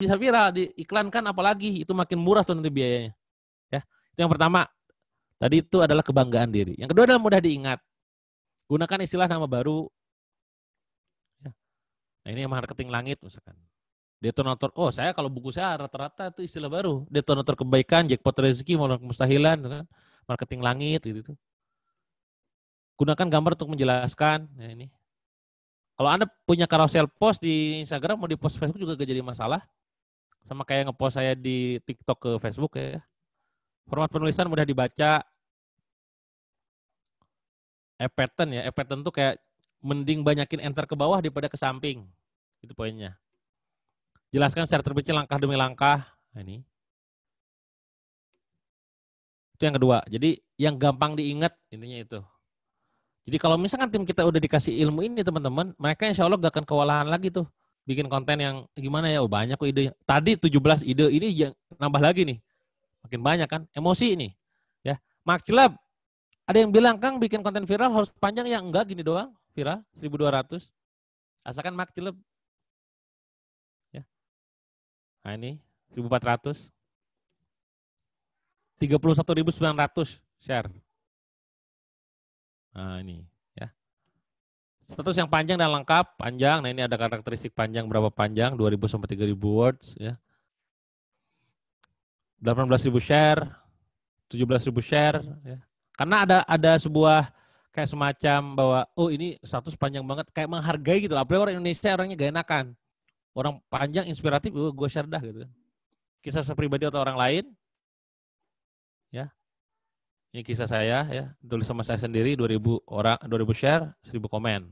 bisa viral, diiklankan apalagi, itu makin murah tuh nanti biayanya. Ya, itu yang pertama. Tadi itu adalah kebanggaan diri. Yang kedua adalah mudah diingat. Gunakan istilah nama baru. Ya. Nah ini marketing langit misalkan. Detonator, oh saya kalau buku saya rata-rata itu istilah baru. Detonator kebaikan, jackpot rezeki, modal kemustahilan, kan? Marketing langit gitu. Gunakan gambar untuk menjelaskan. Nah ini. Kalau Anda punya carousel post di Instagram, mau di post Facebook juga gak jadi masalah. Sama kayak ngepost saya di TikTok ke Facebook ya. Format penulisan mudah dibaca. E-pattern ya. E-pattern tuh kayak mending banyakin enter ke bawah daripada ke samping. Itu poinnya. Jelaskan secara terperinci langkah demi langkah. Nah, ini. Itu yang kedua. Jadi yang gampang diingat intinya itu. Jadi kalau misalkan tim kita udah dikasih ilmu ini teman-teman, mereka insya Allah gak akan kewalahan lagi tuh. Bikin konten yang gimana ya, oh banyak kok ide. Tadi 17 ide, ini nambah lagi nih. Makin banyak kan, emosi ini. Ya, Mark Club, ada yang bilang Kang bikin konten viral harus panjang ya, enggak gini doang, viral 1.200. Asalkan Mark Club. Ya. Nah ini 1.400. 31.900 share. Nah ini ya. Status yang panjang dan lengkap, panjang. Nah ini ada karakteristik panjang berapa panjang, 2.000 sampai 3.000 words ya. 18.000 share, 17.000 share ya. Karena ada sebuah kayak semacam bahwa oh ini status panjang banget, kayak menghargai gitu. Apalagi orang Indonesia orangnya gak enakan. Orang panjang inspiratif, gue share dah gitu. Kisah pribadi atau orang lain ya. Ini kisah saya ya, tulis sama saya sendiri, 2.000 orang, 2.000 share, 1.000 komen.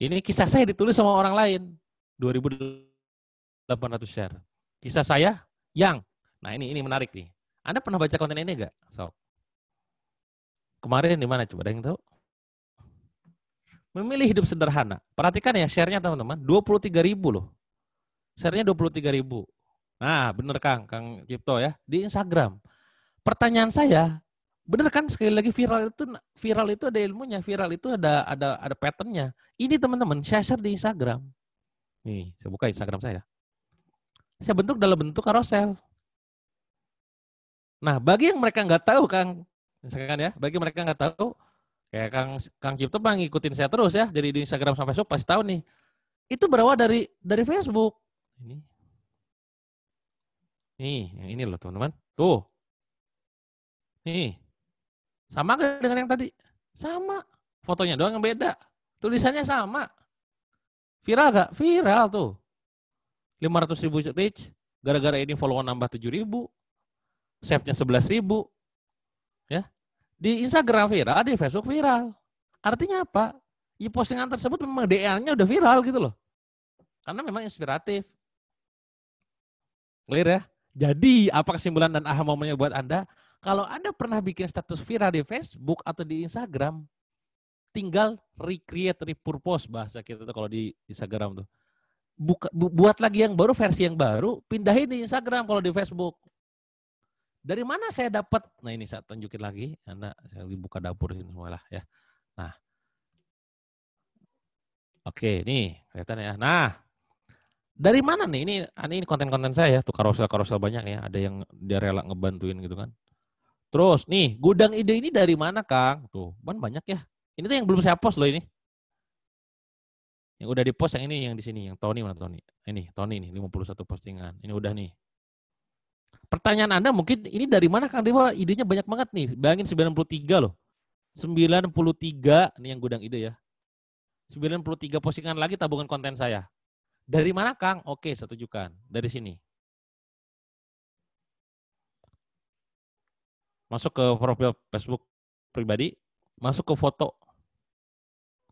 Ini kisah saya ditulis sama orang lain, 2.800 share. Kisah saya yang, nah ini menarik nih. Anda pernah baca konten ini enggak? So. Kemarin di mana coba, ada yang tahu? Memilih hidup sederhana. Perhatikan ya share-nya teman-teman, 23.000 loh. Share-nya 23.000. Nah, bener Kang Cipto ya, di Instagram. Pertanyaan saya, bener kan sekali lagi viral itu ada ilmunya, viral itu ada patternnya. Ini teman-teman, saya share di Instagram. Nih, saya buka Instagram saya. Saya bentuk dalam bentuk carousel. Nah, bagi yang mereka nggak tahu Kang, misalkan ya, bagi mereka nggak tahu, kayak Kang Cipto bang ngikutin saya terus ya, dari di Instagram sampai Facebook pasti tahu nih. Itu berawal dari Facebook. Ini loh teman-teman. Tuh. Nih. Sama gak dengan yang tadi? Sama. Fotonya doang yang beda. Tulisannya sama. Viral gak? Viral tuh. 500.000 reach. Gara-gara ini follower nambah 7.000. Save-nya 11.000. Ya. Di Instagram viral, di Facebook viral. Artinya apa? Ya postingan tersebut memang DNA-nya udah viral gitu loh. Karena memang inspiratif. Clear ya? Jadi apa kesimpulan dan aha momennya buat Anda? Kalau Anda pernah bikin status viral di Facebook atau di Instagram, tinggal recreate, repurpose bahasa kita tuh kalau di Instagram tuh. Buat lagi yang baru, versi yang baru, pindahin di Instagram kalau di Facebook. Dari mana saya dapat? Nah ini saya tunjukin lagi. Saya lagi buka dapur ini semua lah ya. Nah, oke nih kelihatan ya. Nah, dari mana nih? Ini konten-konten saya tuh, carousel banyak ya. Ada yang dia rela ngebantuin gitu kan. Terus nih, gudang ide ini dari mana Kang? Tuh, banyak ya. Ini tuh yang belum saya post loh ini. Yang udah di post yang ini, yang di sini, yang Tony mana Tony? Ini Tony nih, 51 postingan. Ini udah nih. Pertanyaan Anda mungkin ini dari mana Kang Dewa? Idenya banyak banget nih. Bayangin 93 loh. 93 nih yang gudang ide ya. 93 postingan lagi tabungan konten saya. Dari mana Kang? Oke, saya tunjukkan. Dari sini. Masuk ke profil Facebook pribadi, masuk ke foto.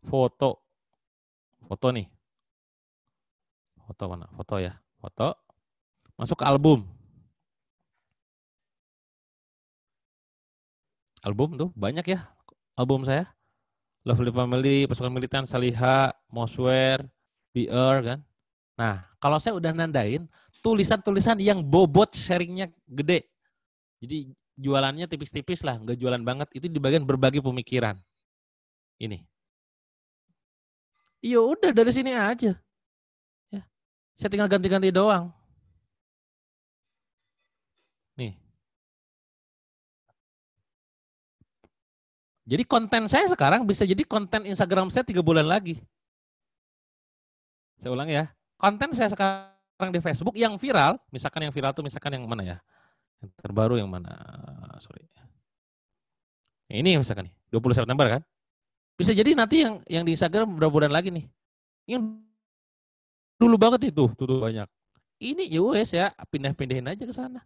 Foto nih. Foto mana? Foto ya. Foto. Masuk ke album. Album tuh banyak ya. Album saya. Lovely Family, Pasukan Militan, Saliha, Moswear, Beer kan. Nah, kalau saya udah nandain tulisan-tulisan yang bobot sharingnya gede. Jadi jualannya tipis-tipis lah, nggak jualan banget. Itu di bagian berbagi pemikiran. Ini. Iya udah dari sini aja. Ya. Saya tinggal ganti-ganti doang. Jadi konten saya sekarang bisa jadi konten Instagram saya 3 bulan lagi. Saya ulang ya. Konten saya sekarang di Facebook yang viral, misalkan yang viral itu misalkan yang mana ya? Yang terbaru yang mana? Sorry. Ini misalkan nih, 20 September kan? Bisa jadi nanti yang di Instagram berapa bulan lagi nih. Yang dulu banget itu, tuh banyak. Ini US ya, pindah-pindahin aja ke sana.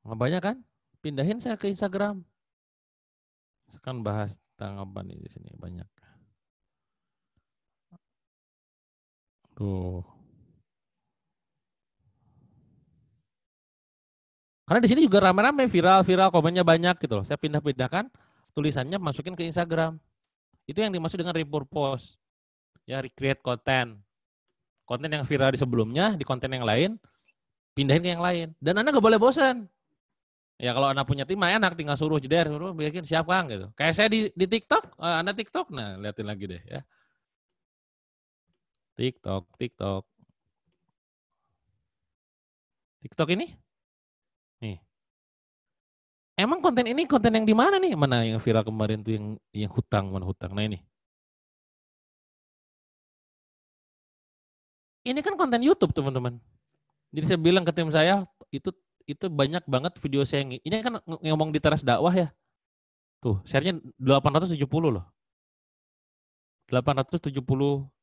Nggak banyak kan? Pindahin saya ke Instagram. Sekarang bahas tanggapan di sini banyak. Tuh. Karena di sini juga rame-rame viral-viral, komennya banyak gitu loh. Saya pindah-pindahkan tulisannya masukin ke Instagram. Itu yang dimaksud dengan repurpose. Ya, recreate konten. Konten yang viral di sebelumnya, di konten yang lain, pindahin ke yang lain. Dan Anda nggak boleh bosan. Ya kalau Anda punya tim enak, tinggal suruh jeder, suruh bikin siap Kang gitu. Kayak saya di TikTok, Anda TikTok, nah liatin lagi deh ya. TikTok ini, nih. Emang konten ini konten yang di mana nih? Mana yang viral kemarin tuh yang hutang, mana hutang. Nah ini. Ini kan konten YouTube, teman-teman. Jadi saya bilang ke tim saya, itu banyak banget video saya ini kan ngomong di teras dakwah ya. Tuh, share-nya 870 loh. 870,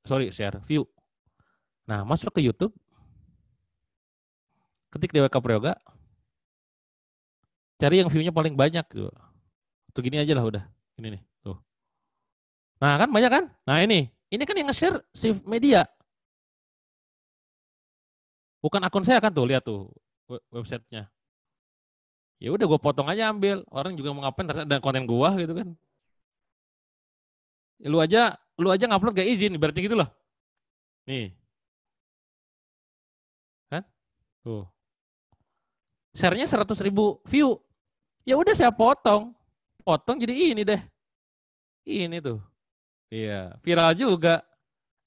sorry, share, view. Nah, masuk ke YouTube, ketik DWK Prayoga, cari yang view-nya paling banyak tuh. Tuh gini aja lah udah. Ini nih, tuh. Nah, kan banyak kan? Nah, ini kan yang nge-share si media. Bukan akun saya kan tuh, lihat tuh websitenya. Ya udah gue potong aja ambil. Orang juga mau ngapain dan konten gua gitu kan. Ya, lu aja ngupload gak izin, berarti gitu loh. Nih, kan? Tuh. Share-nya 100.000 view. Ya udah saya potong. Potong jadi ini deh. Ini tuh. Iya, viral juga.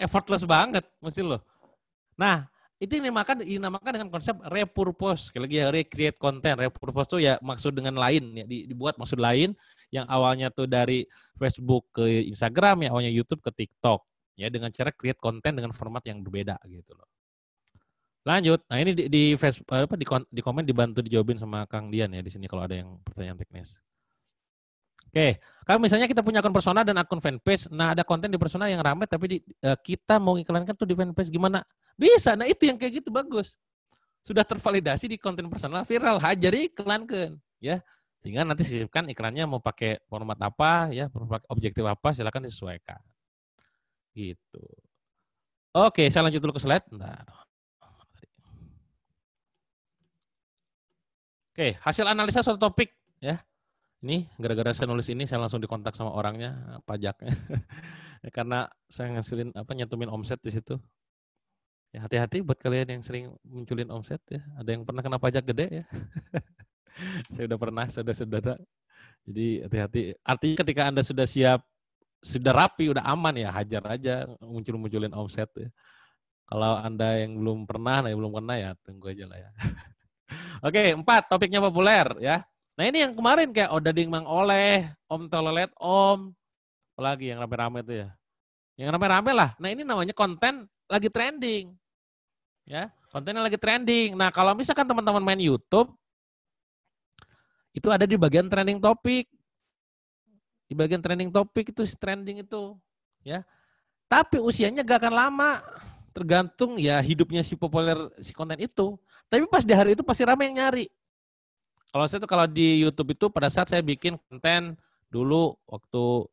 Effortless banget, mesti loh. Nah, itu dinamakan dengan konsep repurpose. Sekali lagi ya, recreate content. Repurpose tuh ya maksud dengan lain, ya dibuat maksud lain yang awalnya tuh dari Facebook ke Instagram, ya awalnya YouTube ke TikTok. Ya dengan cara create konten dengan format yang berbeda gitu loh. Lanjut. Nah, ini di Facebook apa di komen dibantu dijawabin sama Kang Dian ya di sini kalau ada yang pertanyaan teknis. Oke, kalau misalnya kita punya akun personal dan akun fanpage, nah ada konten di personal yang ramai tapi kita mau iklankan tuh di fanpage gimana? Bisa, nah itu yang kayak gitu bagus. Sudah tervalidasi di konten personal viral, hajar iklankan ya. Tinggal nanti sisipkan iklannya mau pakai format apa ya, objektif apa silakan disesuaikan. Gitu. Oke, saya lanjut dulu ke slide. Bentar. Oke, hasil analisa suatu topik ya. Ini gara-gara saya nulis ini saya langsung dikontak sama orangnya pajaknya. Karena saya ngasilin nyantumin omset di situ. Ya hati-hati buat kalian yang sering munculin omset ya. Ada yang pernah kena pajak gede ya. Saya udah pernah, saudara-saudara. Jadi hati-hati. Artinya ketika Anda sudah siap, sudah rapi, udah aman ya, hajar aja munculin omset ya. Kalau Anda yang belum pernah, belum kena ya tunggu aja lah ya. Oke, 4 topiknya populer ya. Nah ini yang kemarin kayak Odading Mang Oleh, Om Tolelet Om, apalagi yang rame-rame itu ya. Yang rame-rame lah. Nah ini namanya konten lagi trending. Ya, kontennya lagi trending. Nah kalau misalkan teman-teman main YouTube, itu ada di bagian trending topik. Di bagian trending topik itu trending itu. Ya, tapi usianya gak akan lama. Tergantung ya hidupnya si populer si konten itu. Tapi pas di hari itu pasti rame yang nyari. Kalau saya tuh kalau di YouTube itu pada saat saya bikin konten dulu waktu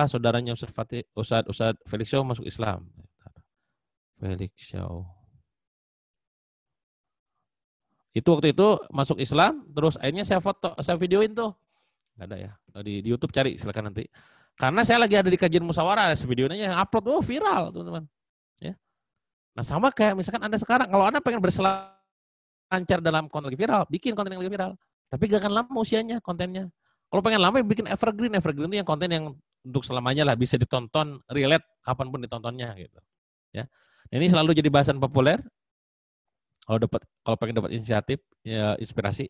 saudaranya Ustadz Felix Show masuk Islam. Felix Show. Itu waktu itu masuk Islam, terus akhirnya saya videoin tuh. Gak ada ya. Di YouTube cari silakan nanti. Karena saya lagi ada di kajian musyawarah, videonya yang upload, viral teman-teman. Ya. Nah sama kayak misalkan Anda sekarang, kalau Anda pengen berselancar dalam konten lagi viral, bikin konten yang lagi viral. Tapi gak akan lama usianya kontennya. Kalau pengen lama bikin evergreen itu yang konten yang untuk selamanya lah bisa ditonton, relate kapanpun ditontonnya gitu. Ya. Nah, ini selalu jadi bahasan populer. Kalau pengen dapat inisiatif, ya inspirasi.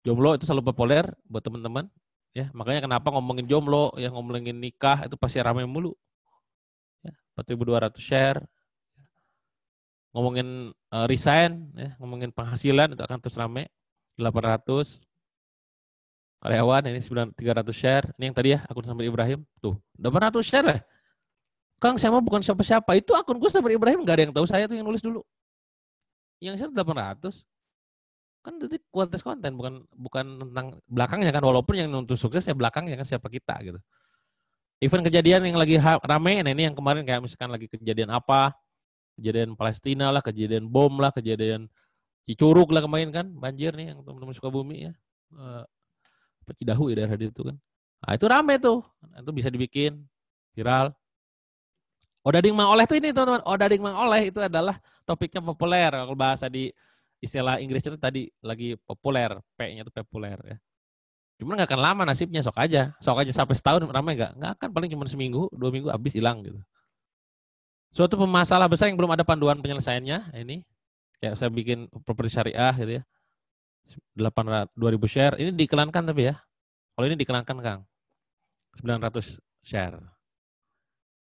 Jomblo itu selalu populer buat teman-teman. Ya, makanya kenapa ngomongin jomblo, ya ngomongin nikah itu pasti ramai mulu. Ya, 4.200 share. Ngomongin resign, ya, ngomongin penghasilan itu akan terus ramai. 800 karyawan ini 300 share. Ini yang tadi ya akun Samir Ibrahim tuh 800 share lah. Kang, saya mau bukan siapa-siapa. Itu akun gue Samir Ibrahim nggak ada yang tahu saya tuh yang nulis dulu. Yang share 800 kan itu kualitas konten bukan bukan tentang belakangnya kan, walaupun yang nuntut sukses ya belakangnya kan siapa kita gitu. Event kejadian yang lagi rame, nah ini yang kemarin kayak misalkan lagi kejadian apa, kejadian Palestina lah, kejadian bom lah, kejadian Cicurug lah kemarin kan, banjir nih yang teman-teman Sukabumi ya, Cidahu ya daerah itu kan. Nah itu rame tuh, itu bisa dibikin viral. Odading Mang Oleh tuh ini teman-teman, Odading Mang Oleh itu adalah topiknya populer, kalau bahasa di istilah Inggris itu tadi lagi populer, P-nya itu populer ya. Cuman nggak akan lama nasibnya, sok aja sampai setahun ramai nggak akan, paling cuma seminggu, 2 minggu habis hilang gitu. Suatu masalah besar yang belum ada panduan penyelesaiannya, ini kayak saya bikin properti syariah gitu ya, 2.000 share, ini diiklankan tapi ya, kalau ini diiklankan Kang, 900 share.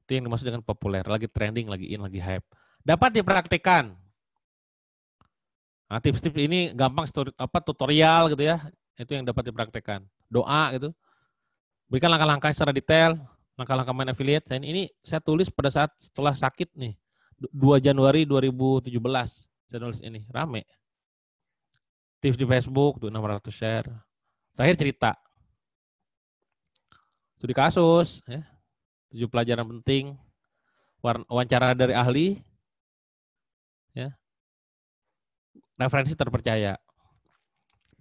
Itu yang dimaksud dengan populer, lagi trending, lagi in, lagi hype. Dapat dipraktikkan. Nah, tips-tips ini gampang, tutorial gitu ya, itu yang dapat dipraktikkan. Doa gitu, berikan langkah-langkah secara detail, langkah-langkah main affiliate. Ini saya tulis pada saat setelah sakit nih, 2 Januari 2017, saya nulis ini, rame. Tips di Facebook, tuh 600 share. Terakhir cerita. Studi kasus, ya, 7 pelajaran penting, wawancara dari ahli, ya, referensi terpercaya.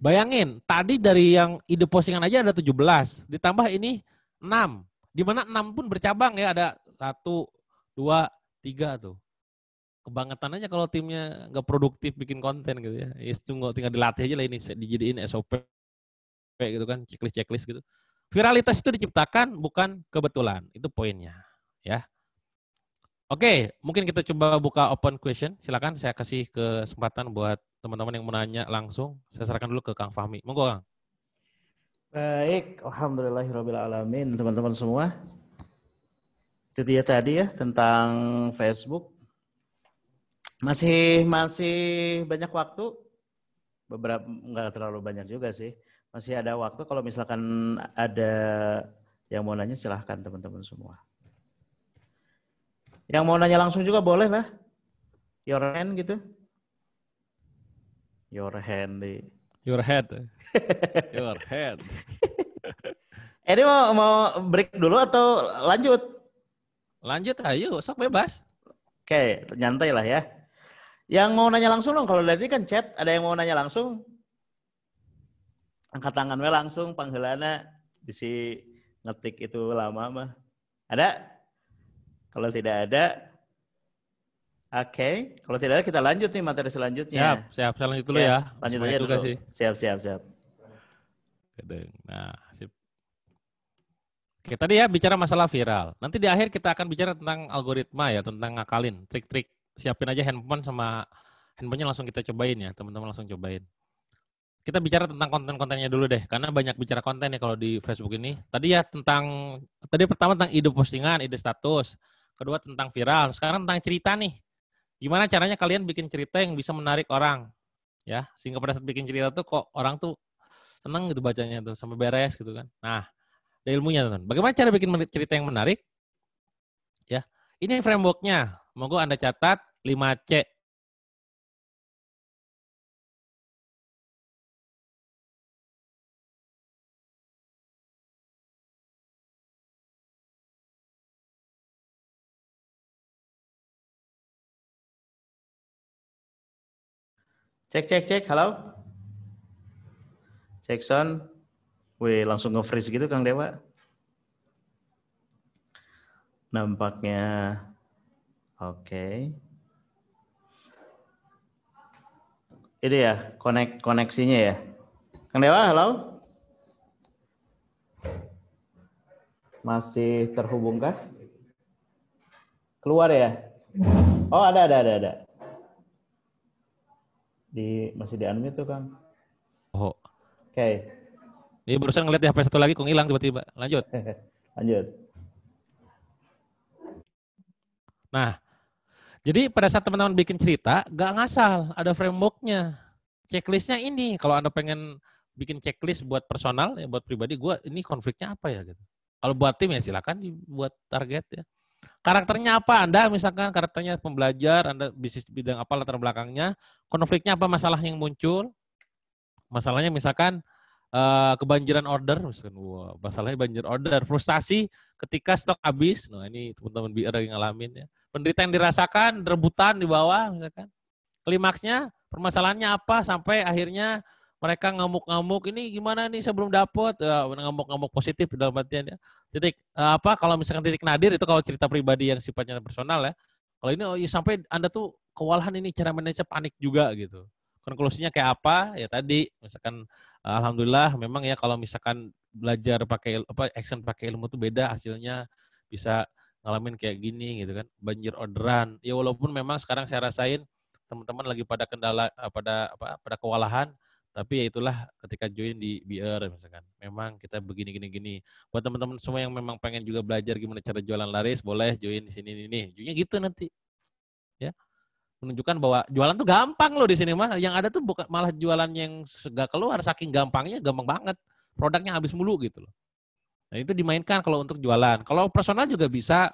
Bayangin, tadi dari yang ide postingan aja ada 17, ditambah ini 6. Di mana 6 pun bercabang ya, ada 1, 2, 3 tuh. Kebangetan aja kalau timnya nggak produktif bikin konten gitu ya. Itu tinggal dilatih aja lah, ini dijadiin SOP gitu kan, checklist gitu. Viralitas itu diciptakan bukan kebetulan, itu poinnya ya. Oke, mungkin kita coba buka open question. Silakan, saya kasih kesempatan buat teman-teman yang mau nanya langsung. Saya serahkan dulu ke Kang Fahmi. Monggo Kang. Baik, alhamdulillahirobbilalamin teman-teman semua. Itu dia tadi ya tentang Facebook. Masih banyak waktu. Beberapa nggak terlalu banyak juga sih. Masih ada waktu, kalau misalkan ada yang mau nanya silahkan teman-teman semua. Yang mau nanya langsung juga boleh lah. Your hand gitu. Your hand. Your head. Your head. Ini mau break dulu atau lanjut? Lanjut ayo, sok bebas. Oke, nyantai lah ya. Yang mau nanya langsung dong, kalau dari kan chat, ada yang mau nanya langsung? Angkat tangan we langsung, panggilannya bisa ngetik itu lama mah. Ada? Kalau tidak ada, oke. Kalau tidak ada kita lanjut nih materi selanjutnya. Siap. Saya lanjut dulu ya. Lanjut Semangat aja juga dulu. sih. Siap. Nah, sip. Oke, tadi ya bicara masalah viral. Nanti di akhir kita akan bicara tentang algoritma ya, tentang ngakalin, trik-trik. Siapin aja handphone sama handphonenya langsung kita cobain ya, teman-teman langsung cobain. Kita bicara tentang konten-kontennya dulu deh, karena banyak bicara konten ya kalau di Facebook ini. Tadi pertama tentang ide postingan, ide status. Kedua tentang viral, sekarang tentang cerita nih. Gimana caranya kalian bikin cerita yang bisa menarik orang, ya, sehingga pada saat bikin cerita tuh kok orang tuh seneng gitu bacanya tuh sampai beres gitu kan. Nah, ada ilmunya teman. Bagaimana cara bikin cerita yang menarik? Ya, ini frameworknya. Monggo Anda catat 5C. Cek, halo? Cek sound. Wih, langsung nge-freeze gitu Kang Dewa. Nampaknya oke. Ini ya, koneksinya ya. Kang Dewa, halo? Masih terhubung kah? Keluar ya? Oh, ada. Masih di unmute tuh, Kang. Oh. Oke. Ini barusan ngeliat di HP satu lagi kok hilang tiba-tiba. Lanjut. Lanjut. Nah, jadi pada saat teman-teman bikin cerita, gak ngasal, ada frameworknya. Checklistnya ini, kalau Anda pengen bikin checklist buat personal, ya buat pribadi, ini konfliknya apa ya gitu. Kalau buat tim ya silakan dibuat target ya. Karakternya apa? Anda misalkan karakternya pembelajar, Anda bisnis bidang apa latar belakangnya, konfliknya apa masalah yang muncul? Masalahnya misalkan kebanjiran order, misalkan, wah, masalahnya banjir order, frustasi ketika stok habis. Nah, ini teman-teman BR yang ngalamin ya. Penderitaan dirasakan, rebutan di bawah misalkan. Klimaksnya permasalahannya apa sampai akhirnya mereka ngamuk-ngamuk, ini gimana nih sebelum dapet, ngamuk-ngamuk positif dalam artian ya. Titik apa kalau misalkan titik nadir itu kalau cerita pribadi yang sifatnya personal ya. Kalau ini sampai Anda tuh kewalahan ini cara manage panik juga gitu. Konklusinya kayak apa? Ya tadi misalkan alhamdulillah memang ya kalau misalkan belajar pakai action pakai ilmu tuh beda hasilnya, bisa ngalamin kayak gini gitu kan. Banjir orderan. Ya walaupun memang sekarang saya rasain teman-teman lagi pada kendala pada kewalahan, tapi ya itulah ketika join di BR misalkan. Memang kita begini. Buat teman-teman semua yang memang pengen juga belajar gimana cara jualan laris, boleh join di sini nih. Ujungnya gitu nanti. Ya. Menunjukkan bahwa jualan tuh gampang loh di sini mah. Yang ada tuh bukan malah jualan yang gak keluar, saking gampangnya, gampang banget. Produknya habis mulu gitu loh. Nah, itu dimainkan kalau untuk jualan. Kalau personal juga bisa.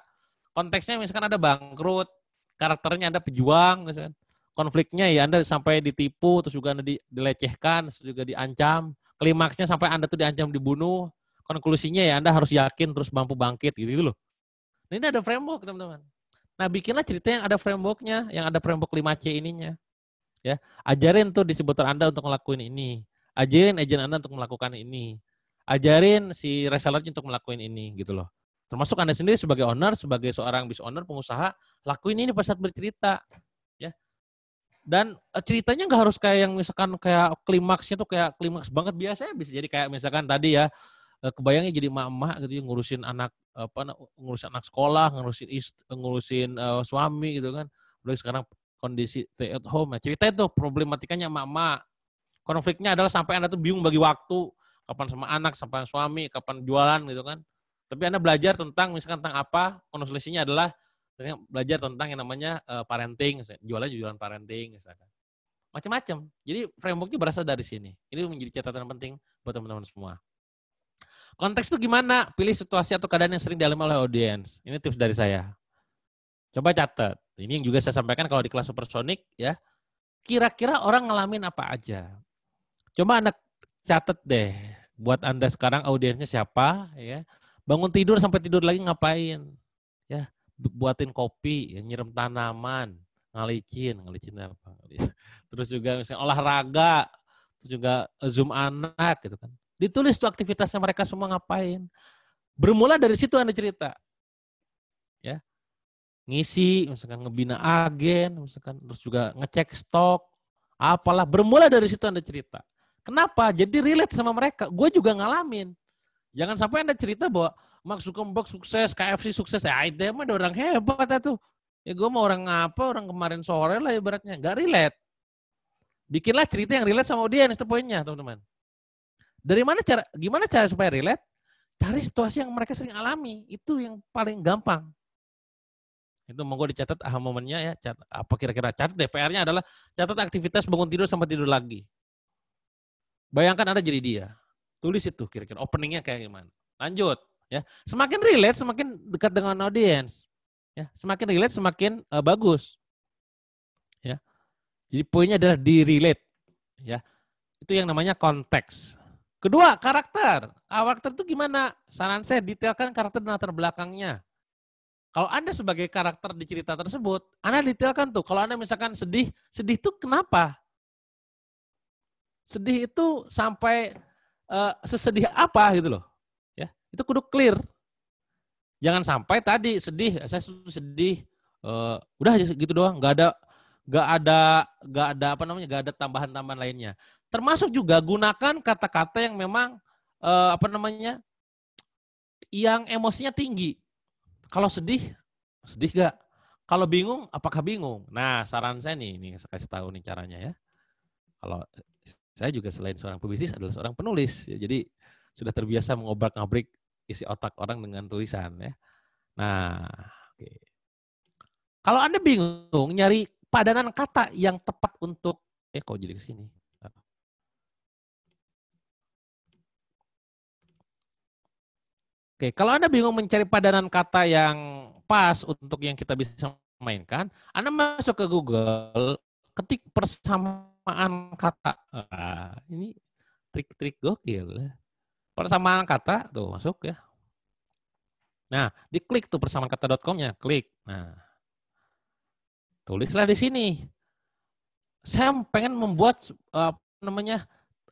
Konteksnya misalkan ada bangkrut, karakternya Anda pejuang misalkan. Konfliknya ya Anda sampai ditipu, terus juga Anda dilecehkan, terus juga diancam. Klimaksnya sampai Anda tuh diancam dibunuh. Konklusinya ya Anda harus yakin terus mampu bangkit gitu loh. Nah, ini ada framework teman-teman. Nah, bikinlah cerita yang ada frameworknya, yang ada framework 5C ininya. Ya, ajarin tuh distributor Anda untuk ngelakuin ini. Ajarin agent Anda untuk melakukan ini. Ajarin si resellernya untuk melakukan ini gitu loh. Termasuk Anda sendiri sebagai owner, sebagai seorang business owner, pengusaha, lakuin ini pas saat bercerita. Ya. Dan ceritanya nggak harus kayak yang misalkan kayak klimaksnya tuh kayak klimaks banget, biasanya bisa jadi kayak misalkan tadi ya, kebayangnya jadi emak-emak gitu ya, ngurusin anak sekolah, ngurusin suami gitu kan. Udah sekarang kondisi stay at home. Nah, cerita itu problematikanya emak-emak. Konfliknya adalah sampai Anda tuh bingung bagi waktu, kapan sama anak, sampai suami, kapan jualan gitu kan. Tapi Anda belajar tentang misalkan tentang apa, konsolusinya adalah belajar tentang yang namanya parenting, jualan parenting misalkan. Macam-macam. Jadi frameworknya berasal dari sini. Ini menjadi catatan penting buat teman-teman semua. Konteks itu gimana? Pilih situasi atau keadaan yang sering dialami oleh audiens. Ini tips dari saya. Coba catat. Ini yang juga saya sampaikan kalau di kelas Supersonic ya. Kira-kira orang ngalamin apa aja. Coba Anda catat deh. Buat Anda sekarang audiensnya siapa ya. Bangun tidur sampai tidur lagi ngapain? Ya, buatin kopi, ya, nyiram tanaman, ngalicin apa? Terus juga misalnya olahraga, terus juga Zoom anak gitu kan. Ditulis tuh aktivitasnya mereka semua ngapain. Bermula dari situ Anda cerita. Ya. Ngisi, misalkan ngebina agen, misalkan terus juga ngecek stok, apalah. Bermula dari situ Anda cerita. Kenapa? Jadi relate sama mereka. Gue juga ngalamin. Jangan sampai Anda cerita bahwa Mark Zuckerberg sukses, KFC sukses. Ya itu mah ada orang hebat itu. Ya gue mau orang apa, orang kemarin sore lah ibaratnya. Gak relate. Bikinlah cerita yang relate sama audiens, itu poinnya teman-teman. Gimana cara supaya relate? Cari situasi yang mereka sering alami. Itu yang paling gampang. Itu monggo dicatat aha momennya ya. Apa kira-kira catat DPR-nya adalah catat aktivitas bangun tidur sampai tidur lagi. Bayangkan Anda jadi dia. Tulis itu kira-kira openingnya kayak gimana. Lanjut ya. Semakin relate semakin dekat dengan audiens. Ya, semakin relate semakin bagus. Ya. Jadi poinnya adalah di-relate ya. Itu yang namanya konteks. Kedua, karakter. Karakter itu gimana? Saran saya detailkan karakter dan latar belakangnya. Kalau Anda sebagai karakter di cerita tersebut, Anda detailkan tuh. Kalau Anda misalkan sedih itu kenapa? Sedih itu sampai sesedih apa gitu loh. Ya, itu kudu clear. Jangan sampai tadi saya sedih, udah gitu doang, nggak ada tambahan-tambahan lainnya. Termasuk juga gunakan kata-kata yang memang yang emosinya tinggi. Kalau sedih gak? Kalau bingung, apakah bingung? Nah, saran saya nih saya kasih tahu nih caranya ya. Kalau saya juga selain seorang pebisnis adalah seorang penulis, ya, jadi sudah terbiasa mengobrak-abrik isi otak orang dengan tulisan ya. Nah, oke. Kalau Anda bingung nyari padanan kata yang tepat untuk kok jadi ke sini. Oke, kalau Anda bingung mencari padanan kata yang pas untuk yang kita bisa mainkan, Anda masuk ke Google, ketik persamaan kata. Ini trik-trik gokil. Persamaan kata, tuh masuk ya. Nah, diklik tuh persamaankata.com-nya, klik. Nah, tulislah di sini. Saya pengen membuat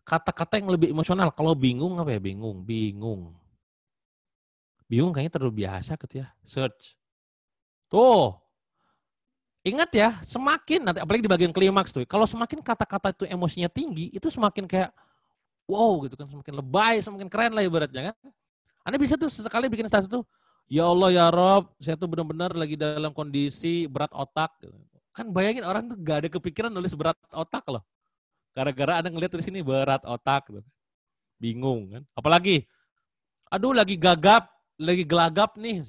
kata-kata yang lebih emosional. Kalau bingung apa ya? Bingung kayaknya terlalu biasa gitu ya. Search. Tuh. Ingat ya, semakin nanti apalagi di bagian klimaks tuh. Kalau semakin kata-kata itu emosinya tinggi, itu semakin kayak wow gitu kan, semakin lebay, semakin keren lah ibaratnya kan. Anda bisa tuh sesekali bikin status tuh, ya Allah ya Rob, saya tuh benar-benar lagi dalam kondisi berat otak. Kan bayangin orang tuh gak ada kepikiran nulis berat otak loh. Gara-gara Anda ngeliat di sini berat otak gitu. Bingung kan. Apalagi, aduh lagi gagap, lagi gelagap nih.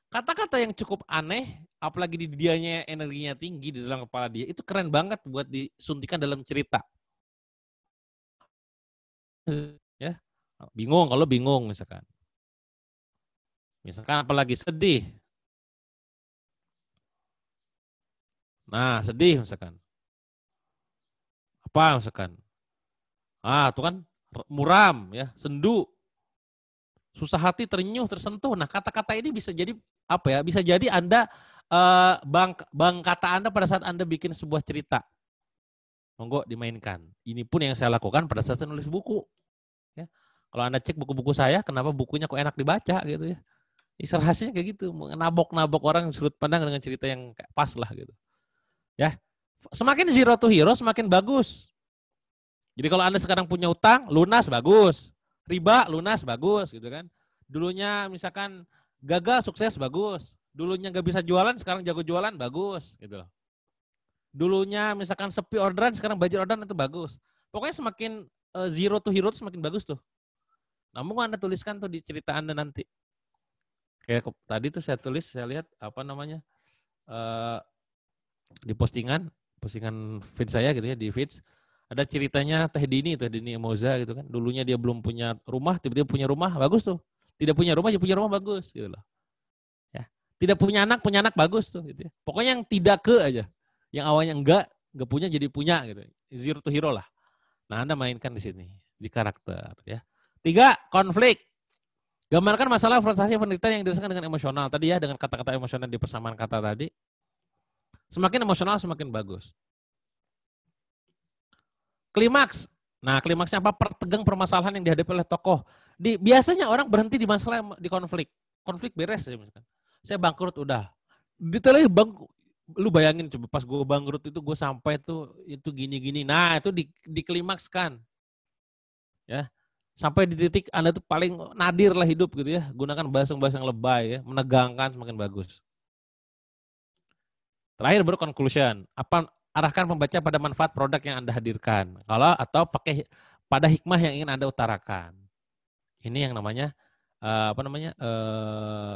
Kata-kata yang cukup aneh, apalagi di dianya energinya tinggi di dalam kepala dia, itu keren banget buat disuntikan dalam cerita. Ya, bingung kalau bingung misalkan. Misalkan apalagi sedih. Nah, sedih misalkan. Apa misalkan? Itu kan muram ya, sendu. Susah hati, terenyuh, tersentuh. Nah, kata-kata ini bisa jadi apa ya? Bisa jadi Anda bank kata Anda pada saat Anda bikin sebuah cerita. Monggo dimainkan. Ini pun yang saya lakukan pada saat saya nulis buku. Ya. Kalau Anda cek buku-buku saya, kenapa bukunya kok enak dibaca gitu ya. Rahasianya kayak gitu, nabok-nabok orang sudut pandang dengan cerita yang pas lah gitu. Ya. Semakin zero to hero semakin bagus. Jadi kalau Anda sekarang punya utang, lunas bagus. Riba, lunas bagus gitu kan. Dulunya misalkan gagal, sukses bagus. Dulunya nggak bisa jualan, sekarang jago jualan bagus gitu loh. Dulunya misalkan sepi orderan, sekarang banjir orderan itu bagus. Pokoknya semakin zero to hero itu semakin bagus tuh. Namun Anda tuliskan tuh di cerita Anda nanti. Kayak tadi tuh saya tulis, saya lihat apa namanya di postingan feed saya gitu ya, di feeds ada ceritanya Teh Dini Moza gitu kan. Dulunya dia belum punya rumah, tiba-tiba punya rumah, bagus tuh. Tidak punya rumah, dia punya rumah, bagus gitu loh. Ya. Tidak punya anak bagus tuh gitu ya. Pokoknya yang tidak ke aja. Yang awalnya enggak punya jadi punya gitu. Zero to hero lah. Nah, Anda mainkan di sini, di karakter ya. 3, konflik. Gambarkan masalah, frustasi, penderitaan yang dirasakan dengan emosional. Tadi ya, dengan kata-kata emosional di persamaan kata tadi. Semakin emosional, semakin bagus. Klimaks. Nah, klimaksnya apa? Pertegang permasalahan yang dihadapi oleh tokoh. Biasanya orang berhenti di masalah di konflik. Konflik beres ya misalkan. Saya bangkrut udah. Detailnya lu bayangin coba pas gue bangkrut itu gue sampai itu gini-gini. Nah, itu diklimakskan. Ya. Sampai di titik Anda tuh paling nadir lah hidup gitu ya. Gunakan bahasa-bahasa yang lebay ya, menegangkan, semakin bagus. Terakhir baru conclusion. Arahkan pembaca pada manfaat produk yang Anda hadirkan. Atau pakai pada hikmah yang ingin Anda utarakan. Ini yang namanya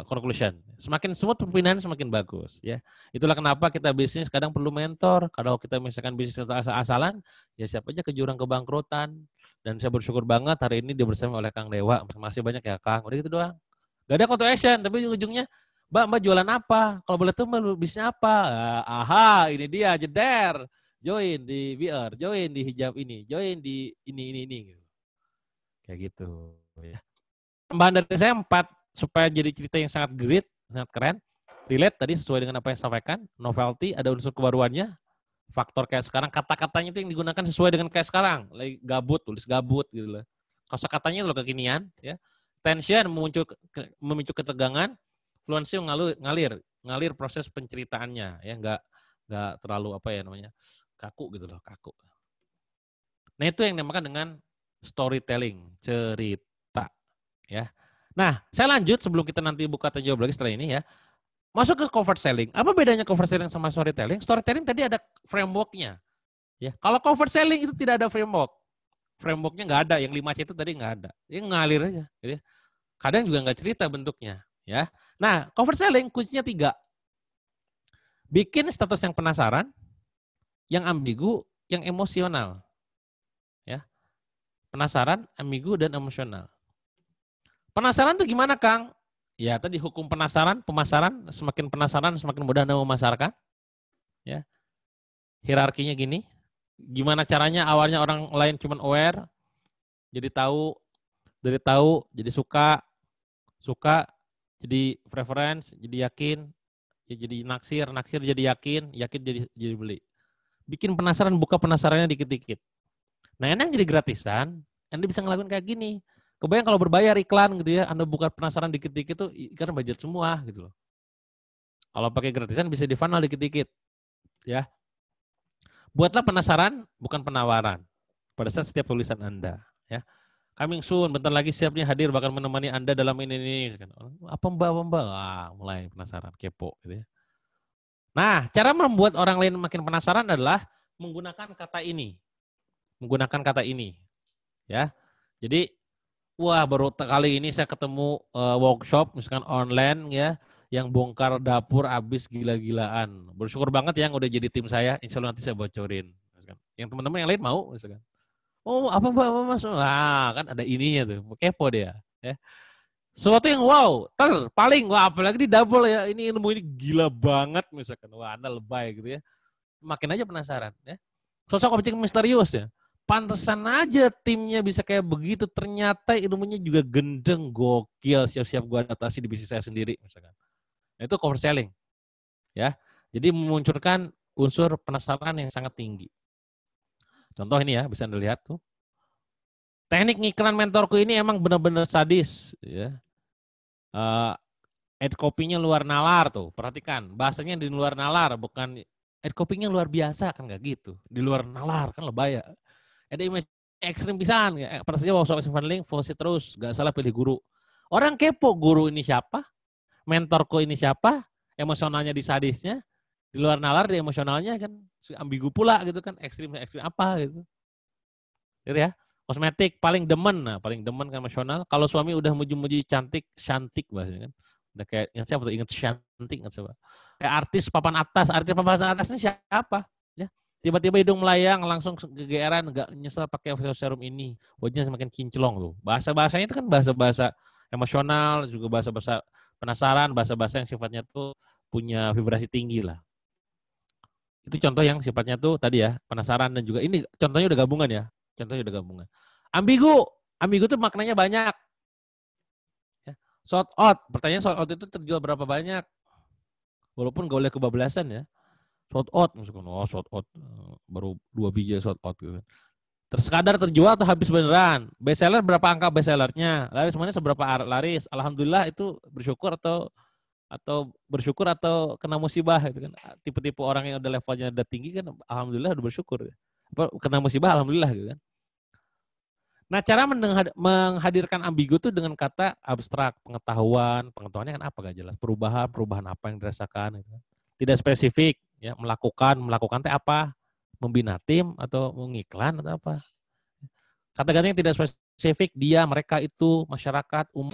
conclusion. Semakin smooth perpindahan semakin bagus ya. Itulah kenapa kita bisnis kadang perlu mentor. Kalau kita misalkan bisnis asal-asalan, ya siap aja ke jurang kebangkrutan. Dan saya bersyukur banget hari ini dibersama oleh Kang Dewa. Masih banyak ya Kang. Udah gitu doang. Gak ada call to action, tapi ujungnya Mbak jualan apa? Kalau boleh tahu Mbak bisnis apa? Ini dia jeder. Join di VR, join di hijab ini, join di ini. Kayak gitu ya. Tambahan dari saya 4 supaya jadi cerita yang sangat great, sangat keren. Relate tadi sesuai dengan apa yang saya sampaikan. Novelty, ada unsur kebaruannya. Faktor kayak sekarang, kata-katanya itu yang digunakan sesuai dengan kayak sekarang. Lagi gabut, tulis gabut gitu loh. Kosakatanya loh kekinian. Ya. Tension, memicu ketegangan. Fluensi ngalir proses penceritaannya. Ya, nggak terlalu kaku gitu loh, kaku. Nah itu yang dinamakan dengan storytelling, cerita. Ya. Nah, saya lanjut sebelum kita nanti buka tanya jawab lagi setelah ini ya. Masuk ke cover selling. Apa bedanya cover selling sama storytelling? Storytelling tadi ada frameworknya. Ya. Kalau cover selling itu tidak ada framework. frameworknya nggak ada, yang 5C itu tadi nggak ada. Dia ngalir aja. Gitu ya. Kadang juga nggak cerita bentuknya. Ya. Nah, cover selling kuncinya 3. Bikin status yang penasaran, yang ambigu, yang emosional. Ya. Penasaran, ambigu, dan emosional. Penasaran tuh gimana, Kang? Ya, tadi hukum penasaran, pemasaran, semakin penasaran, semakin mudah Anda memasarkan. Ya. Hierarkinya gini. Gimana caranya awalnya orang lain cuma aware, jadi tahu, dari tahu, jadi suka, jadi preference, jadi yakin, jadi naksir, jadi yakin jadi beli. Bikin penasaran, buka penasarannya dikit-dikit. Nah, yang jadi gratisan, Anda bisa ngelakuin kayak gini. Kebayang kalau berbayar iklan gitu ya, Anda buka penasaran dikit-dikit tuh ikan budget semua gitu loh. Kalau pakai gratisan bisa di funnel dikit-dikit. Ya. Buatlah penasaran, bukan penawaran. Pada saat setiap tulisan Anda. Ya. Coming soon, bentar lagi siapnya hadir bakal menemani Anda dalam ini. Apa mbak? Wah, mulai penasaran, kepo gitu ya. Nah, cara membuat orang lain makin penasaran adalah menggunakan kata ini. Ya. Jadi, wah baru kali ini saya ketemu workshop misalkan online ya, yang bongkar dapur abis gila-gilaan. Bersyukur banget yang udah jadi tim saya, insya Allah nanti saya bocorin. Yang teman-teman yang lain mau misalkan. Oh apa mbak, apa mas? Kan ada ininya tuh, kepo dia. Ya. Sesuatu yang wow, paling wah apalagi di double ya, ini ilmu ini gila banget misalkan. Wah Anda lebay gitu ya. Makin aja penasaran ya. Sosok objek misterius ya. Pantesan aja timnya bisa kayak begitu, ternyata ilmunya juga gendeng, gokil, siap-siap gua adaptasi di bisnis saya sendiri misalkan. Nah, itu cover selling. Ya. Jadi memunculkan unsur penasaran yang sangat tinggi. Contoh ini ya, bisa Anda lihat tuh. Teknik ngiklan mentorku ini emang benar-benar sadis ya. Ad copy-nya luar nalar tuh. Perhatikan, bahasanya di luar nalar, bukan ad copy-nya luar biasa kan nggak gitu. Di luar nalar kan lebay ya. Ada image ekstrim pisan ya. Pada saja workshop funneling fungsi terus, nggak salah pilih guru. Orang kepo, guru ini siapa? Mentorku ini siapa? Emosionalnya di sadisnya, di luar nalar di emosionalnya kan ambigu pula gitu kan, ekstrim apa gitu. Gitu ya. Kosmetik paling demen, nah paling demen kan emosional. Kalau suami udah muji-muji cantik bahasanya kan. Udah kayak ingat siapa tuh? Ingat cantik ingat siapa? Kayak artis papan atas ini siapa? Ya. Tiba-tiba hidung melayang langsung kegeeran, enggak nyesel pakai serum ini. Wajahnya semakin kinclong tuh. Bahasa-bahasanya itu kan bahasa-bahasa emosional, juga bahasa-bahasa penasaran, bahasa-bahasa yang sifatnya tuh punya vibrasi tinggi lah. Itu contoh yang sifatnya tuh tadi ya, penasaran dan juga ini contohnya udah gabungan ya. Ambigu tuh maknanya banyak. Ya. Sold out, pertanyaan sold out itu terjual berapa banyak? Walaupun gak boleh kebablasan ya. Sold out, misalkan, sold out, baru 2 biji sold out gitu. Tersekadar terjual atau habis beneran? Bestseller berapa angka bestsellernya? Laris semuanya seberapa laris? Alhamdulillah itu bersyukur atau kena musibah itu kan. Tipe-tipe orang yang udah levelnya udah tinggi kan alhamdulillah udah bersyukur. Kena musibah alhamdulillah gitu kan. Nah, cara menghadirkan ambigu itu dengan kata abstrak, pengetahuannya kan apa gak jelas, perubahan apa yang dirasakan gitu. Tidak spesifik, ya, melakukan teh apa? Membina tim atau mengiklan atau apa? Kata-katanya tidak spesifik, dia, mereka, itu, masyarakat, umum.